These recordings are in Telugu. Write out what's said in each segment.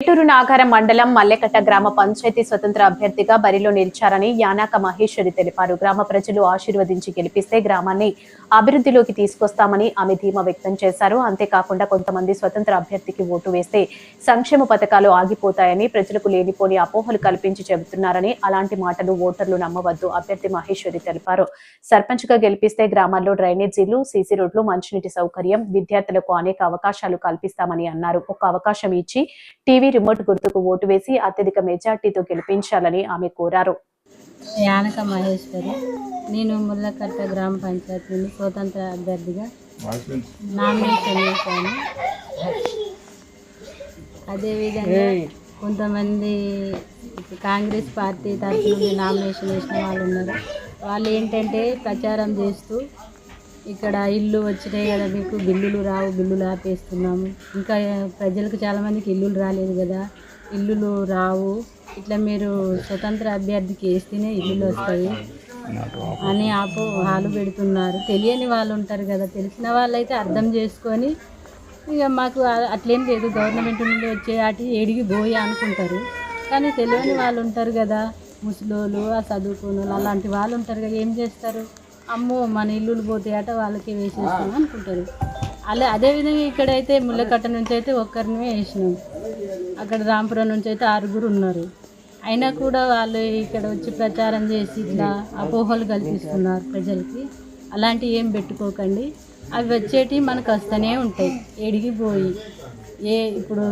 ఏటూరు నాగారం మండలం మల్లెకట్ట గ్రామ పంచాయతీ స్వతంత్ర అభ్యర్థిగా బరిలో నిలిచారని యానాక మహేశ్వరి తెలిపారు. గ్రామ ప్రజలు ఆశీర్వదించి గెలిపిస్తే గ్రామాన్ని అభివృద్ధిలోకి తీసుకొస్తామని ఆమె ధీమా వ్యక్తం చేశారు. అంతేకాకుండా కొంతమంది స్వతంత్ర అభ్యర్థికి ఓటు వేస్తే సంక్షేమ పథకాలు ఆగిపోతాయని ప్రజలకు లేనిపోని అపోహలు కల్పించి చెబుతున్నారని, అలాంటి మాటలు ఓటర్లు నమ్మవద్దు అభ్యర్థి మహేశ్వరి తెలిపారు. సర్పంచ్ గా గెలిపిస్తే గ్రామాల్లో డ్రైనేజీలు, సీసీ రోడ్లు, మంచినీటి సౌకర్యం, విద్యార్థులకు అనేక అవకాశాలు కల్పిస్తామని అన్నారు. ఒక అవకాశం ఇచ్చి టీవీ రిమోట్ గుర్తుకు ఓటు వేసి అత్యధిక మెజార్టీతో గెలిపించాలని ఆమె కోరారు. యానక మహేశ్వరి, నేను ముల్లకట్ట గ్రామ పంచాయతీ స్వతంత్ర అభ్యర్థిగా నామినేషన్ చేశాను. అదేవిధంగా కొంతమంది కాంగ్రెస్ పార్టీ తరఫు నుండి నామినేషన్ వేసిన వాళ్ళు ఉన్నారు. వాళ్ళు ఏంటంటే ప్రచారం చేస్తూ ఇక్కడ ఇల్లు వచ్చినాయి కదా, మీకు బిల్లులు రావు, బిల్లులు ఆపేస్తున్నాము, ఇంకా ప్రజలకు చాలామందికి ఇల్లులు రాలేదు కదా, ఇల్లులు రావు, ఇట్లా మీరు స్వతంత్ర అభ్యర్థికి వేస్తేనే ఇల్లులు వస్తాయి అని హాలు పెడుతున్నారు. తెలియని వాళ్ళు ఉంటారు కదా, తెలిసిన వాళ్ళైతే అర్థం చేసుకొని ఇక మాకు అట్లేం లేదు, గవర్నమెంట్ నుండి వచ్చే వాటి ఏడికి పోయి అనుకుంటారు. కానీ తెలియని వాళ్ళు ఉంటారు కదా, ముసలోళ్ళు, చదువుకున్న అలాంటి వాళ్ళు ఉంటారు కదా, ఏం చేస్తారు, అమ్మో మన ఇల్లులు పోతాయట వాళ్ళకి వేసేస్తాం అనుకుంటారు. అదేవిధంగా ఇక్కడైతే ముల్లకట్ట నుంచి అయితే ఒక్కరిని వేసినాం, అక్కడ రాంపురం నుంచి అయితే 6 ఉన్నారు. అయినా కూడా వాళ్ళు ఇక్కడ వచ్చి ప్రచారం చేసి ఇట్లా అపోహలు కల్పిస్తున్నారు ప్రజలకి. అలాంటివి ఏం పెట్టుకోకండి, అవి వచ్చేటివి మనకు వస్తూనే ఉంటాయి ఏడికి పోయి. ఇప్పుడు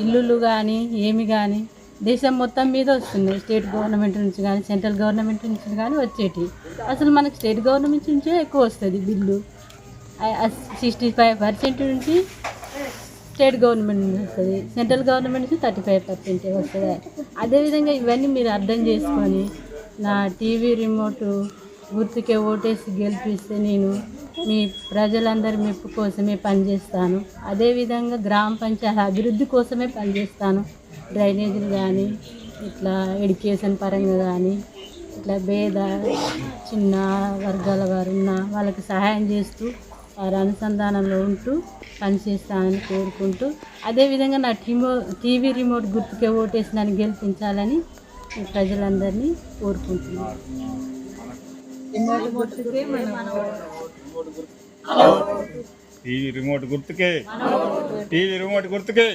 ఇల్లులు కానీ ఏమి కానీ దేశం మొత్తం మీద వస్తున్నాయి, స్టేట్ గవర్నమెంట్ నుంచి కానీ సెంట్రల్ గవర్నమెంట్ నుంచి కానీ వచ్చేటి. అసలు మనకు స్టేట్ గవర్నమెంట్ నుంచే ఎక్కువ వస్తుంది బిల్లు. 65% నుంచి స్టేట్ గవర్నమెంట్ నుంచి వస్తుంది, సెంట్రల్ గవర్నమెంట్ నుంచి 35% వస్తుంది. అదేవిధంగా ఇవన్నీ మీరు అర్థం చేసుకొని నా టీవీ రిమోట్ గుర్తుకే ఓటేసి గెలిపిస్తే నేను మీ ప్రజలందరి మెప్పు కోసమే పనిచేస్తాను. అదేవిధంగా గ్రామ పంచాయతీ అభివృద్ధి కోసమే పనిచేస్తాను. డ్రైనేజీలు కానీ, ఇట్లా ఎడ్యుకేషన్ పరంగా కానీ, ఇట్లా చిన్న వర్గాల వారు ఉన్న వాళ్ళకి సహాయం చేస్తూ వారి అనుసంధానంలో ఉంటూ పనిచేస్తానని కోరుకుంటూ, అదేవిధంగా నా టీవీ రిమోట్ గుర్తుకే ఓటేసి నన్ను గెలిపించాలని ప్రజలందరినీ కోరుకుంటున్నాను. టీవీ రిమోట్ గుర్తుకే